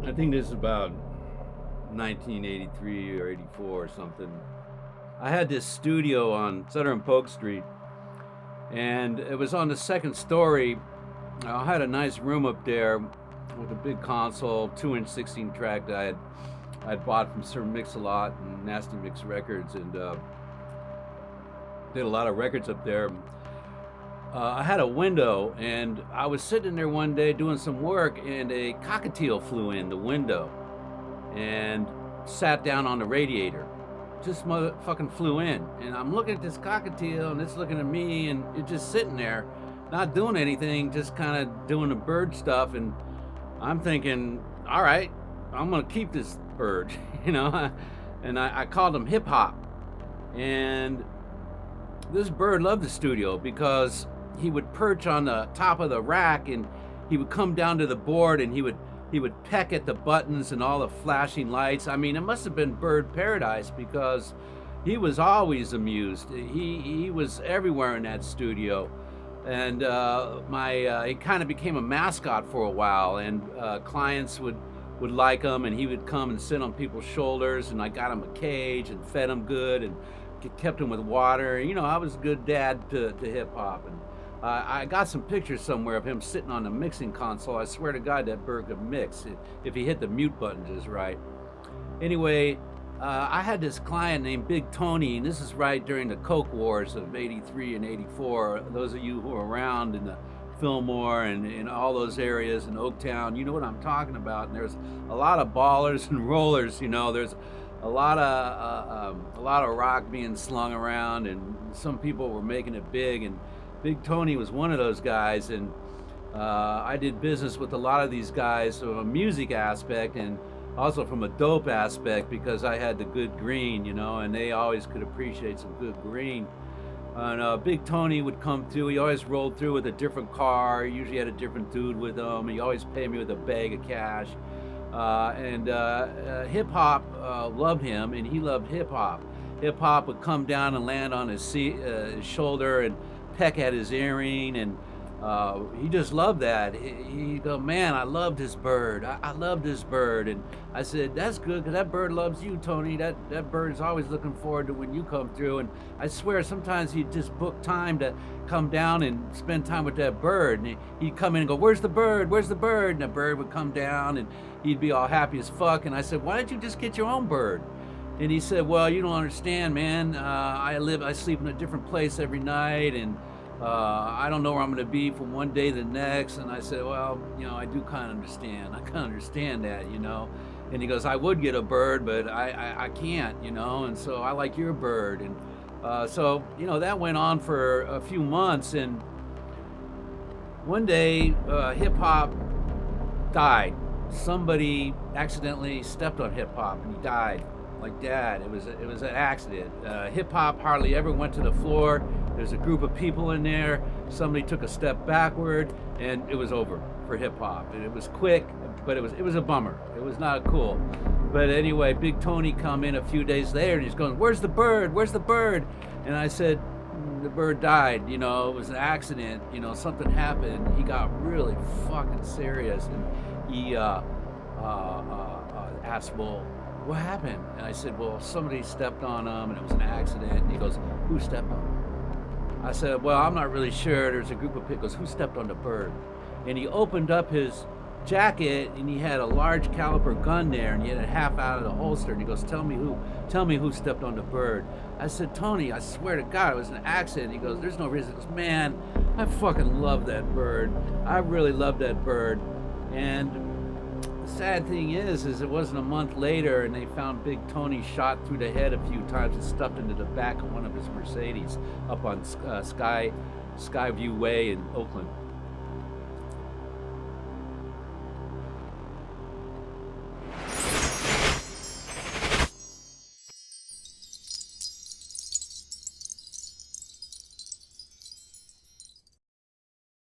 I think this is about 1983 or 84 or something. I had this studio on Southern Polk Street, and it was on the second story. I had a nice room up there with a big console, 2-inch 16 track that I'd bought from Sir Mix-a-Lot and Nasty Mix Records, and did a lot of records up there. I had a window, and I was sitting there one day doing some work, and a cockatiel flew in the window and sat down on the radiator. Just motherfucking flew in, and I'm looking at this cockatiel, and it's looking at me, and it's just sitting there, not doing anything, just kind of doing the bird stuff. And I'm thinking, all right, I'm gonna keep this bird, you know. And I called him Hip Hop, and this bird loved the studio because he would perch on the top of the rack, and he would come down to the board, and he would peck at the buttons and all the flashing lights. I mean, it must have been bird paradise because he was always amused. He was everywhere in that studio, and he kind of became a mascot for a while, and clients would like him, and he would come and sit on people's shoulders, and I got him a cage and fed him good and kept him with water. You know, I was a good dad to Hip Hop. And I got some pictures somewhere of him sitting on the mixing console. I swear to God, that bird could mix if he hit the mute button just right. Anyway, I had this client named Big Tony, and this is right during the Coke Wars of '83 and '84. Those of you who are around in the Fillmore and in all those areas in Oaktown, you know what I'm talking about. And there's a lot of ballers and rollers. You know, there's a lot of rock being slung around, and some people were making it big, and Big Tony was one of those guys. And I did business with a lot of these guys from a music aspect and also from a dope aspect because I had the good green, you know, and they always could appreciate some good green. And Big Tony would come through. He always rolled through with a different car. He usually had a different dude with him. He always paid me with a bag of cash. Hip Hop loved him, and he loved Hip Hop. Hip Hop would come down and land on his shoulder and peck at his earring, and he just loved that. He'd go, man, I loved this bird. I loved this bird. And I said, that's good, because that bird loves you, Tony. That bird is always looking forward to when you come through. And I swear, sometimes he'd just book time to come down and spend time with that bird. And he'd come in and go, where's the bird? Where's the bird? And the bird would come down, and he'd be all happy as fuck. And I said, why don't you just get your own bird? And he said, well, you don't understand, man. I sleep in a different place every night, and I don't know where I'm going to be from one day to the next. And I said, well, you know, I do kind of understand. I kind of understand that, you know. And he goes, I would get a bird, but I can't, you know. And so I like your bird. And so, you know, that went on for a few months. And one day, Hip Hop died. Somebody accidentally stepped on Hip Hop, and he died. Like that. It was an accident. Hip Hop hardly ever went to the floor. There's a group of people in there. Somebody took a step backward, and it was over for Hip Hop. And it was quick, but it was a bummer. It was not cool. But anyway, Big Tony come in a few days later, and he's going, "Where's the bird? Where's the bird?" And I said, "The bird died. You know, it was an accident. You know, something happened." He got really fucking serious, and he asked, "Well, what happened?" And I said, well, somebody stepped on him, and it was an accident. And he goes, who stepped on him? I said, well, I'm not really sure. There's a group of people. Who stepped on the bird? And he opened up his jacket, and he had a large caliber gun there, and he had it half out of the holster. And he goes, tell me who stepped on the bird. I said, Tony, I swear to God, it was an accident. He goes, there's no reason. He goes, man, I fucking love that bird. I really love that bird. And the sad thing is it wasn't a month later, and they found Big Tony shot through the head a few times and stuffed into the back of one of his Mercedes up on Skyview Way in Oakland.